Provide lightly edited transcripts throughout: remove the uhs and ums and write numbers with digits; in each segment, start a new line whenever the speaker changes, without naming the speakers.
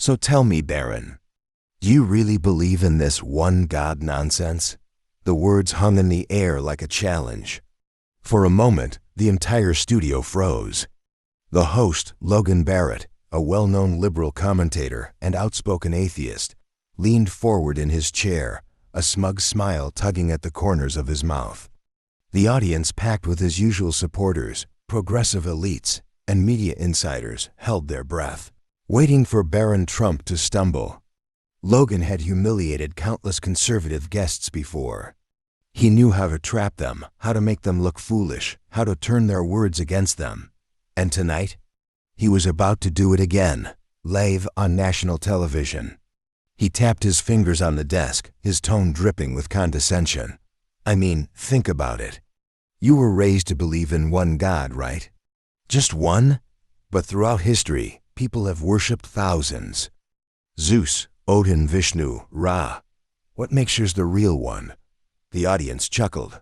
So tell me, Barron, do you really believe in this one God nonsense? The words hung in the air like a challenge. For a moment, the entire studio froze. The host, Logan Barrett, a well-known liberal commentator and outspoken atheist, leaned forward in his chair, a smug smile tugging at the corners of his mouth. The audience, packed with his usual supporters, progressive elites, and media insiders, held their breath, waiting for Barron Trump to stumble. Logan had humiliated countless conservative guests before. He knew how to trap them, how to make them look foolish, how to turn their words against them. And tonight, he was about to do it again, live on national television. He tapped his fingers on the desk, his tone dripping with condescension. I mean, think about it. You were raised to believe in one God, right? Just one? But throughout history, people have worshipped thousands. Zeus, Odin, Vishnu, Ra. What makes yours the real one? The audience chuckled.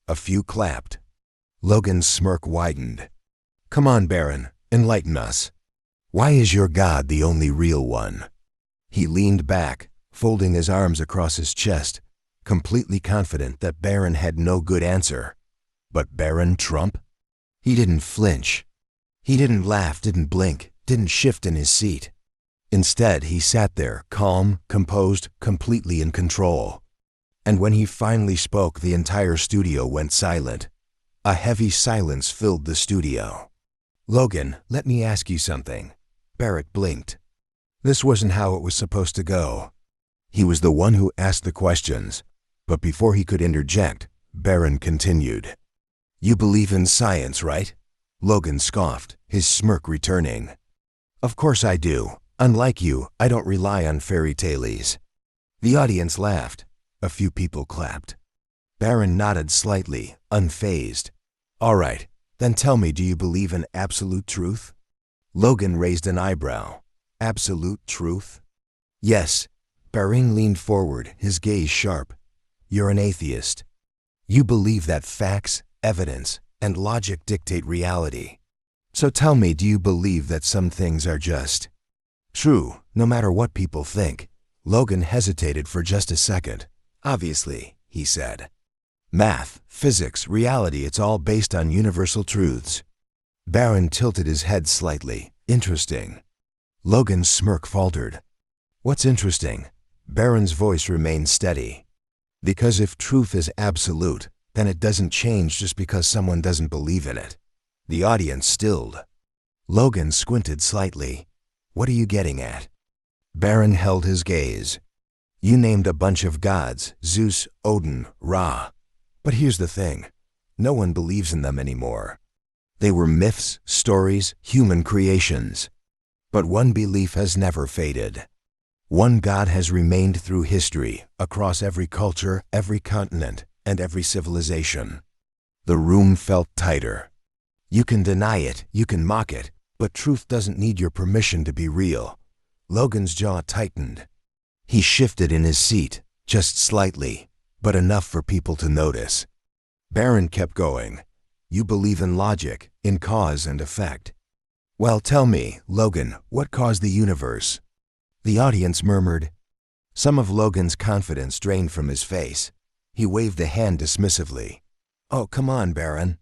A few clapped. Logan's smirk widened. Come on, Barron, enlighten us. Why is your God the only real one? He leaned back, folding his arms across his chest, completely confident that Barron had no good answer. But Barron Trump? He didn't flinch. He didn't laugh, didn't blink, didn't shift in his seat. Instead, he sat there, calm, composed, completely in control. And when he finally spoke, the entire studio went silent. A heavy silence filled the studio. Logan, let me ask you something. Barrett blinked. This wasn't how it was supposed to go. He was the one who asked the questions, but before he could interject, Barron continued. You believe in science, right? Logan scoffed, his smirk returning. Of course I do. Unlike you, I don't rely on fairy tales. The audience laughed. A few people clapped. Barron nodded slightly, unfazed. All right, then tell me, do you believe in absolute truth? Logan raised an eyebrow. Absolute truth? Yes. Barron leaned forward, his gaze sharp. You're an atheist. You believe that facts, evidence, and logic dictate reality. So tell me, do you believe that some things are just true, no matter what people think? Logan hesitated for just a second. Obviously, he said. Math, physics, reality, it's all based on universal truths. Barron tilted his head slightly. Interesting. Logan's smirk faltered. What's interesting? Barron's voice remained steady. Because if truth is absolute, then it doesn't change just because someone doesn't believe in it. The audience stilled. Logan squinted slightly. What are you getting at? Barron held his gaze. You named a bunch of gods, Zeus, Odin, Ra. But here's the thing. No one believes in them anymore. They were myths, stories, human creations. But one belief has never faded. One God has remained through history, across every culture, every continent, and every civilization. The room felt tighter. You can deny it, you can mock it, but truth doesn't need your permission to be real. Logan's jaw tightened. He shifted in his seat, just slightly, but enough for people to notice. Barron kept going. You believe in logic, in cause and effect. Well, tell me, Logan, what caused the universe? The audience murmured. Some of Logan's confidence drained from his face. He waved a hand dismissively. Oh, come on, Barron.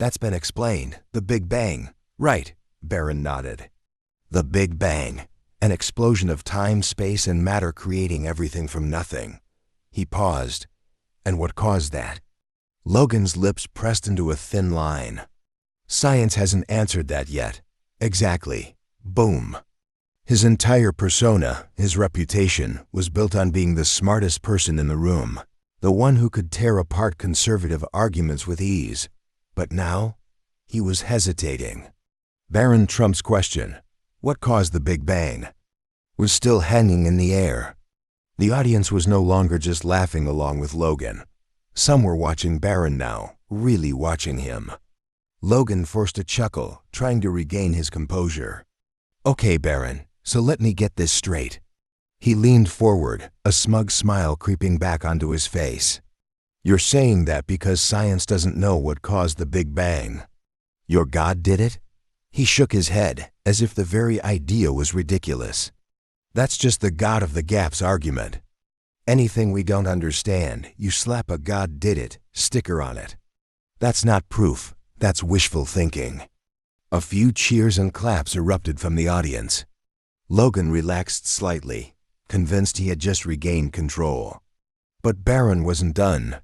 That's been explained. The Big Bang. Right, Barron nodded. The Big Bang. An explosion of time, space, and matter creating everything from nothing. He paused. And what caused that? Logan's lips pressed into a thin line. Science hasn't answered that yet. Exactly. Boom. His entire persona, his reputation, was built on being the smartest person in the room, the one who could tear apart conservative arguments with ease. But now, he was hesitating. Barron Trump's question, what caused the Big Bang, was still hanging in the air. The audience was no longer just laughing along with Logan. Some were watching Barron now, really watching him. Logan forced a chuckle, trying to regain his composure. Okay, Barron, so let me get this straight. He leaned forward, a smug smile creeping back onto his face. You're saying that because science doesn't know what caused the Big Bang, your God did it? He shook his head, as if the very idea was ridiculous. That's just the God of the Gaps argument. Anything we don't understand, you slap a "God did it" sticker on it. That's not proof, that's wishful thinking. A few cheers and claps erupted from the audience. Logan relaxed slightly, convinced he had just regained control. But Barron wasn't done.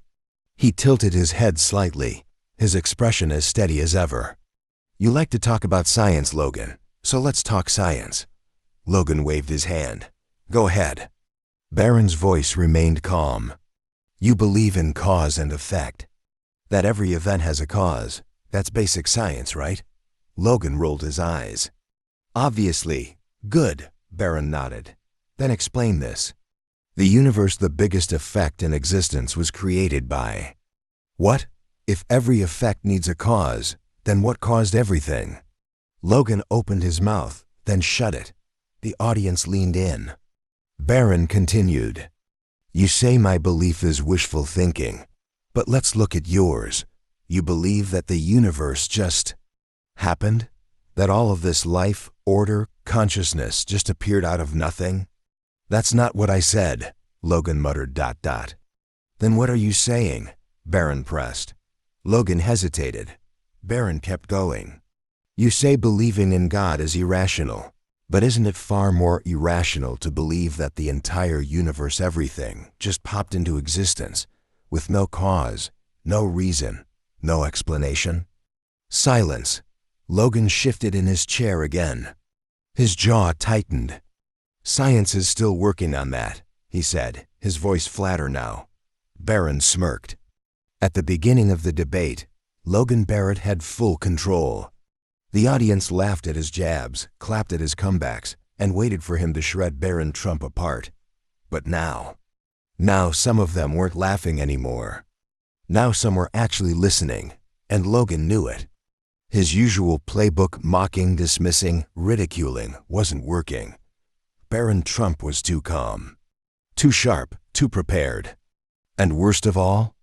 He tilted his head slightly, his expression as steady as ever. "You like to talk about science, Logan, so let's talk science." Logan waved his hand. "Go ahead." Barron's voice remained calm. "You believe in cause and effect. That every event has a cause. That's basic science, right?" Logan rolled his eyes. "Obviously." "Good," Barron nodded. "Then explain this. The universe, the biggest effect in existence, was created by..." "What? If every effect needs a cause, then what caused everything?" Logan opened his mouth, then shut it. The audience leaned in. Barron continued. "You say my belief is wishful thinking, but let's look at yours. You believe that the universe just happened? That all of this life, order, consciousness just appeared out of nothing?" "That's not what I said," Logan muttered. "Then what are you saying?" Barron pressed. Logan hesitated. Barron kept going. "You say believing in God is irrational, but isn't it far more irrational to believe that the entire universe, everything, just popped into existence, with no cause, no reason, no explanation?" Silence. Logan shifted in his chair again. His jaw tightened. "Science is still working on that," he said, his voice flatter now. Barron smirked. At the beginning of the debate, Logan Barrett had full control. The audience laughed at his jabs, clapped at his comebacks, and waited for him to shred Barron Trump apart. But now some of them weren't laughing anymore. Now some were actually listening, and Logan knew it. His usual playbook, mocking, dismissing, ridiculing, wasn't working. Barron Trump was too calm, too sharp, too prepared. And worst of all,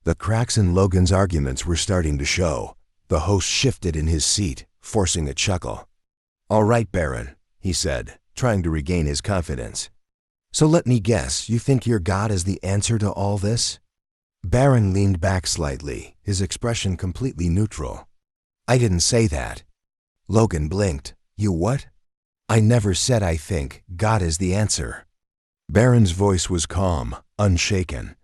the cracks in Logan's arguments were starting to show. The host shifted in his seat, forcing a chuckle. "All right, Barron," he said, trying to regain his confidence. "So let me guess, you think your God is the answer to all this?" Barron leaned back slightly, his expression completely neutral. "I didn't say that." Logan blinked. "You what?" "I never said I think God is the answer." Barron's voice was calm, unshaken.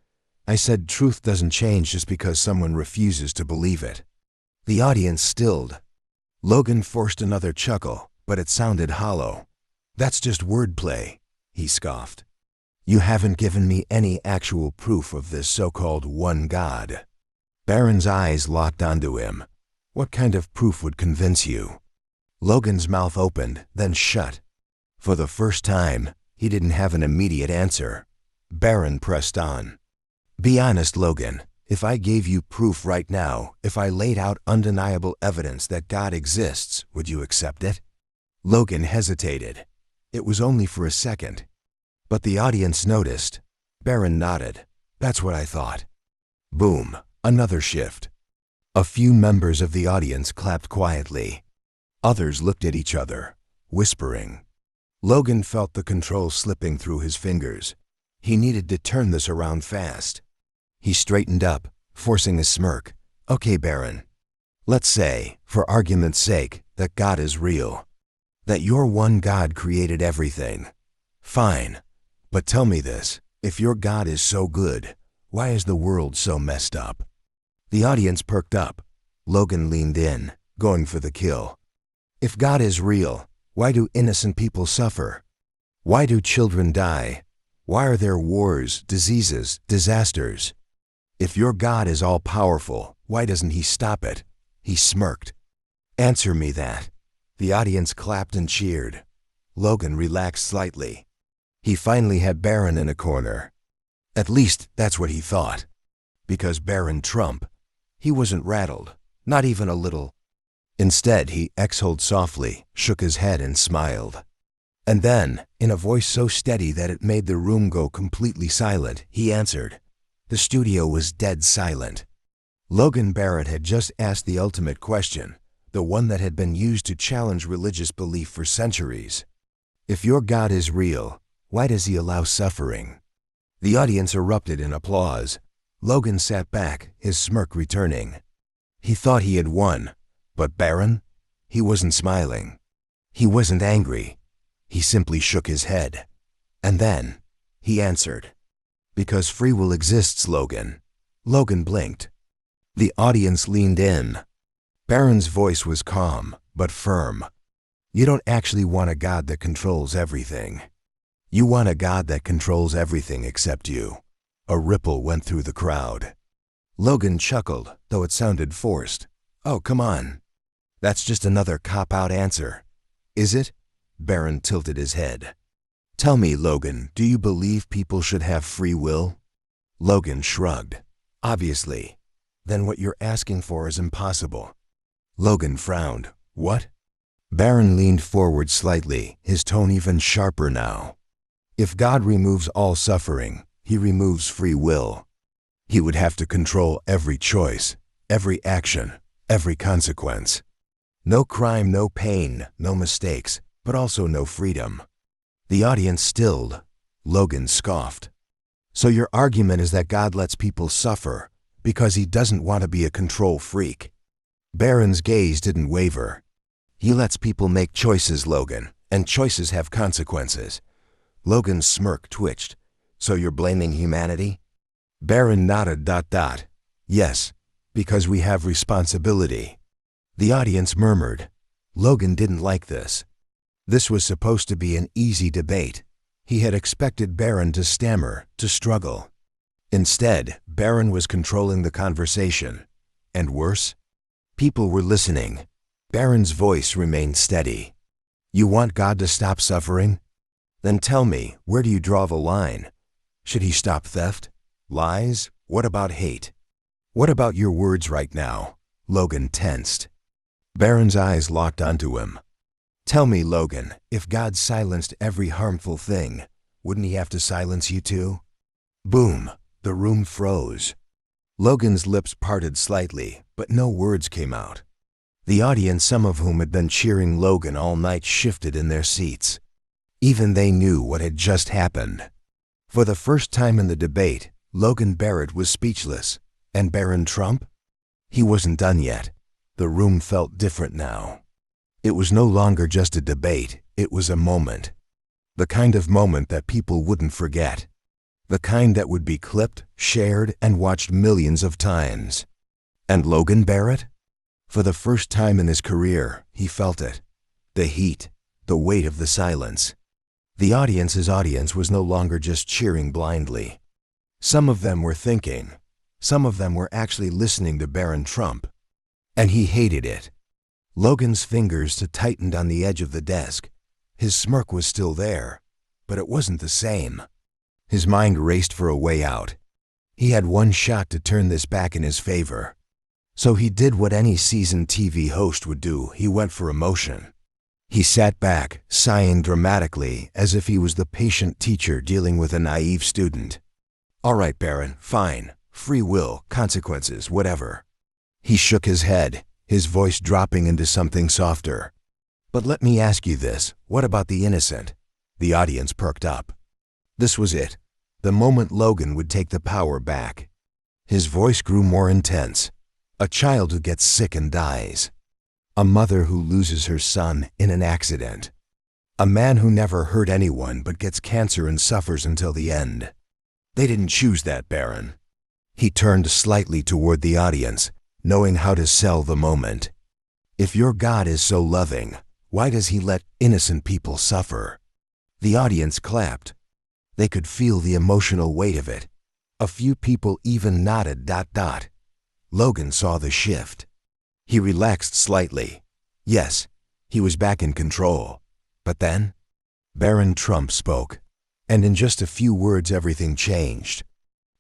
"I said truth doesn't change just because someone refuses to believe it." The audience stilled. Logan forced another chuckle, but it sounded hollow. "That's just wordplay," he scoffed. "You haven't given me any actual proof of this so-called one God." Barron's eyes locked onto him. "What kind of proof would convince you?" Logan's mouth opened, then shut. For the first time, he didn't have an immediate answer. Barron pressed on. "Be honest, Logan. If I gave you proof right now, if I laid out undeniable evidence that God exists, would you accept it?" Logan hesitated. It was only for a second. But the audience noticed. Barron nodded. "That's what I thought." Boom. Another shift. A few members of the audience clapped quietly. Others looked at each other, whispering. Logan felt the control slipping through his fingers. He needed to turn this around fast. He straightened up, forcing a smirk. "Okay, Barron. Let's say, for argument's sake, that God is real. That your one God created everything. Fine. But tell me this. If your God is so good, why is the world so messed up?" The audience perked up. Logan leaned in, going for the kill. "If God is real, why do innocent people suffer? Why do children die? Why are there wars, diseases, disasters? If your God is all-powerful, why doesn't he stop it?" He smirked. "Answer me that." The audience clapped and cheered. Logan relaxed slightly. He finally had Barron in a corner. At least that's what he thought. Because Barron Trump, he wasn't rattled, not even a little. Instead, he exhaled softly, shook his head and smiled. And then, in a voice so steady that it made the room go completely silent, he answered. The studio was dead silent. Logan Barrett had just asked the ultimate question, the one that had been used to challenge religious belief for centuries. If your God is real, why does he allow suffering? The audience erupted in applause. Logan sat back, his smirk returning. He thought he had won, but Barron? He wasn't smiling. He wasn't angry. He simply shook his head. And then, he answered, "Because free will exists, Logan." Logan blinked. The audience leaned in. Barron's voice was calm, but firm. You don't actually want a God that controls everything. You want a God that controls everything except you. A ripple went through the crowd. Logan chuckled, though it sounded forced. Oh, come on. That's just another cop-out answer. Is it? Barron tilted his head. Tell me, Logan, do you believe people should have free will? Logan shrugged. Obviously. Then what you're asking for is impossible. Logan frowned. What? Barron leaned forward slightly, his tone even sharper now. If God removes all suffering, he removes free will. He would have to control every choice, every action, every consequence. No crime, no pain, no mistakes, but also no freedom. The audience stilled. Logan scoffed. So your argument is that God lets people suffer because he doesn't want to be a control freak. Barron's gaze didn't waver. He lets people make choices, Logan, and choices have consequences. Logan's smirk twitched. So you're blaming humanity? Barron nodded. Yes, because we have responsibility. The audience murmured. Logan didn't like this. This was supposed to be an easy debate. He had expected Barron to stammer, to struggle. Instead, Barron was controlling the conversation. And worse, people were listening. Barron's voice remained steady. You want God to stop suffering? Then tell me, where do you draw the line? Should he stop theft? Lies? What about hate? What about your words right now? Logan tensed. Barron's eyes locked onto him. Tell me, Logan, if God silenced every harmful thing, wouldn't he have to silence you too? Boom! The room froze. Logan's lips parted slightly, but no words came out. The audience, some of whom had been cheering Logan all night, shifted in their seats. Even they knew what had just happened. For the first time in the debate, Logan Barrett was speechless. And Barron Trump? He wasn't done yet. The room felt different now. It was no longer just a debate, it was a moment. The kind of moment that people wouldn't forget. The kind that would be clipped, shared, and watched millions of times. And Logan Barrett? For the first time in his career, he felt it. The heat, the weight of the silence. The audience's audience was no longer just cheering blindly. Some of them were thinking. Some of them were actually listening to Barron Trump. And he hated it. Logan's fingers tightened on the edge of the desk. His smirk was still there, but it wasn't the same. His mind raced for a way out. He had one shot to turn this back in his favor. So he did what any seasoned TV host would do. He went for emotion. He sat back, sighing dramatically, as if he was the patient teacher dealing with a naive student. All right, Barron, fine. Free will, consequences, whatever. He shook his head, his voice dropping into something softer. But let me ask you this, what about the innocent? The audience perked up. This was it, the moment Logan would take the power back. His voice grew more intense. A child who gets sick and dies. A mother who loses her son in an accident. A man who never hurt anyone but gets cancer and suffers until the end. They didn't choose that, Barron. He turned slightly toward the audience, knowing how to sell the moment. If your God is so loving, why does he let innocent people suffer? The audience clapped. They could feel the emotional weight of it. A few people even nodded. Logan saw the shift. He relaxed slightly. Yes, he was back in control. But then, Barron Trump spoke. And in just a few words, everything changed.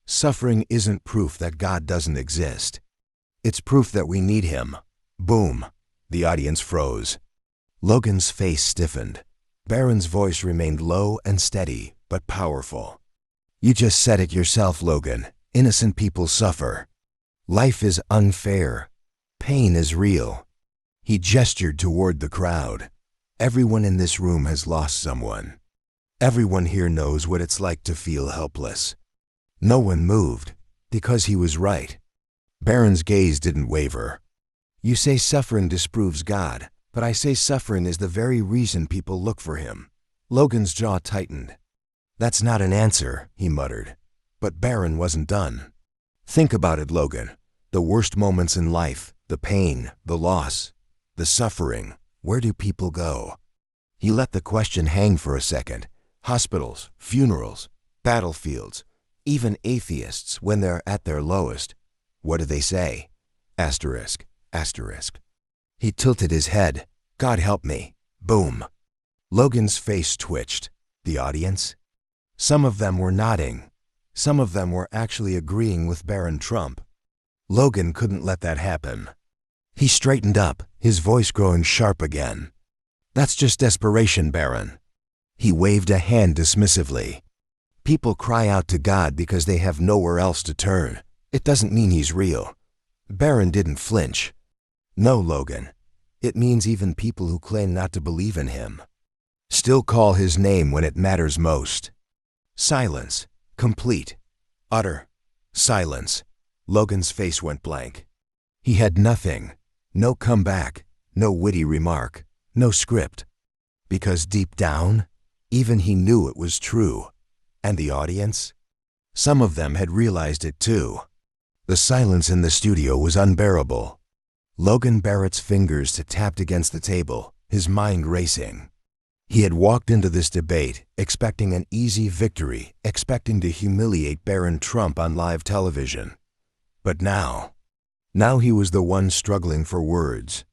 Suffering isn't proof that God doesn't exist. It's proof that we need him. Boom. The audience froze. Logan's face stiffened. Barron's voice remained low and steady, but powerful. You just said it yourself, Logan. Innocent people suffer. Life is unfair. Pain is real. He gestured toward the crowd. Everyone in this room has lost someone. Everyone here knows what it's like to feel helpless. No one moved, because he was right. Barron's gaze didn't waver. You say suffering disproves God, but I say suffering is the very reason people look for him. Logan's jaw tightened. That's not an answer, he muttered. But Barron wasn't done. Think about it, Logan. The worst moments in life, the pain, the loss, the suffering, where do people go? He let the question hang for a second. Hospitals, funerals, battlefields, even atheists when they're at their lowest. What do they say? Asterisk, asterisk. He tilted his head. God help me. Boom. Logan's face twitched. The audience? Some of them were nodding. Some of them were actually agreeing with Barron Trump. Logan couldn't let that happen. He straightened up, his voice growing sharp again. That's just desperation, Barron. He waved a hand dismissively. People cry out to God because they have nowhere else to turn. It doesn't mean he's real. Barron didn't flinch. No, Logan. It means even people who claim not to believe in him still call his name when it matters most. Silence. Complete. Utter. Silence. Logan's face went blank. He had nothing. No comeback. No witty remark. No script. Because deep down, even he knew it was true. And the audience? Some of them had realized it too. The silence in the studio was unbearable. Logan Barrett's fingers tapped against the table, his mind racing. He had walked into this debate expecting an easy victory, expecting to humiliate Barron Trump on live television. But now he was the one struggling for words.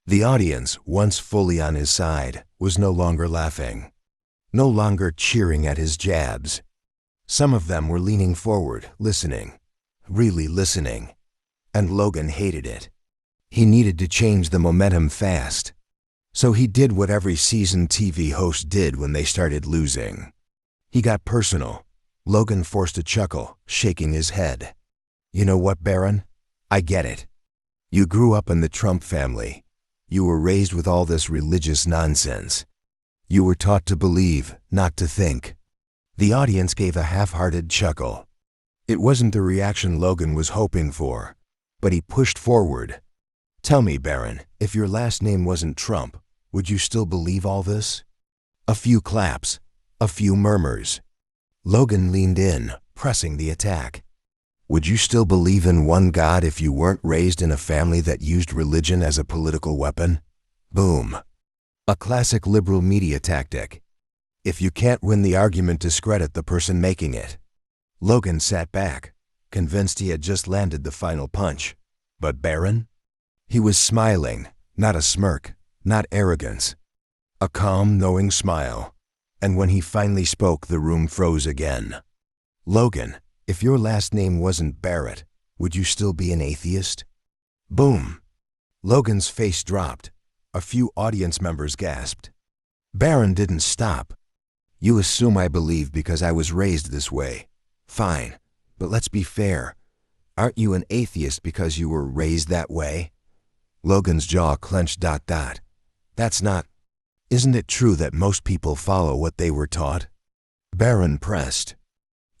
The audience, once fully on his side, was no longer laughing, no longer cheering at his jabs. Some of them were leaning forward, listening, really listening. And Logan hated it. He needed to change the momentum fast. So he did what every seasoned TV host did when they started losing. He got personal. Logan forced a chuckle, shaking his head. You know what, Barron? I get it. You grew up in the Trump family. You were raised with all this religious nonsense. You were taught to believe, not to think. The audience gave a half-hearted chuckle. It wasn't the reaction Logan was hoping for, but he pushed forward. Tell me, Barron, if your last name wasn't Trump, would you still believe all this? A few claps, a few murmurs. Logan leaned in, pressing the attack. Would you still believe in one God if you weren't raised in a family that used religion as a political weapon? Boom. A classic liberal media tactic. If you can't win the argument, discredit the person making it. Logan sat back, convinced he had just landed the final punch. But Barron? He was smiling, not a smirk, not arrogance. A calm, knowing smile. And when he finally spoke, the room froze again. Logan, if your last name wasn't Barrett, would you still be an atheist? Boom. Logan's face dropped. A few audience members gasped. Barron didn't stop. You assume I believe because I was raised this way. Fine, but let's be fair. Aren't you an atheist because you were raised that way? Logan's jaw clenched. That's not. Isn't it true that most people follow what they were taught? Barron pressed.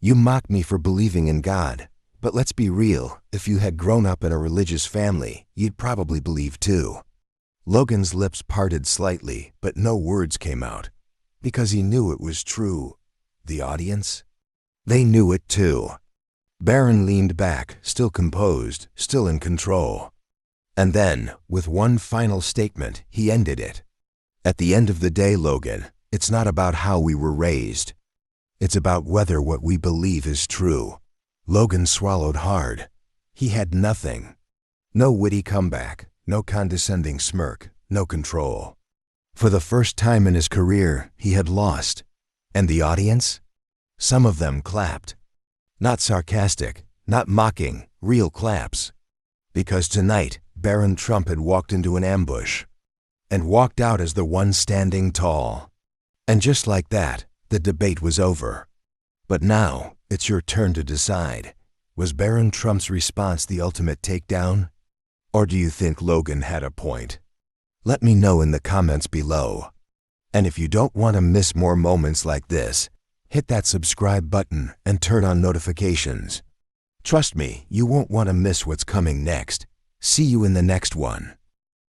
You mock me for believing in God, but let's be real. If you had grown up in a religious family, you'd probably believe too. Logan's lips parted slightly, but no words came out. Because he knew it was true. The audience? They knew it too. Barron leaned back, still composed, still in control. And then, with one final statement, he ended it. At the end of the day, Logan, it's not about how we were raised. It's about whether what we believe is true. Logan swallowed hard. He had nothing. No witty comeback, no condescending smirk, no control. For the first time in his career, he had lost. And the audience? Some of them clapped. Not sarcastic, not mocking, real claps. Because tonight, Barron Trump had walked into an ambush. And walked out as the one standing tall. And just like that, the debate was over. But now, it's your turn to decide. Was Barron Trump's response the ultimate takedown? Or do you think Logan had a point? Let me know in the comments below. And if you don't want to miss more moments like this, hit that subscribe button and turn on notifications. Trust me, you won't want to miss what's coming next. See you in the next one.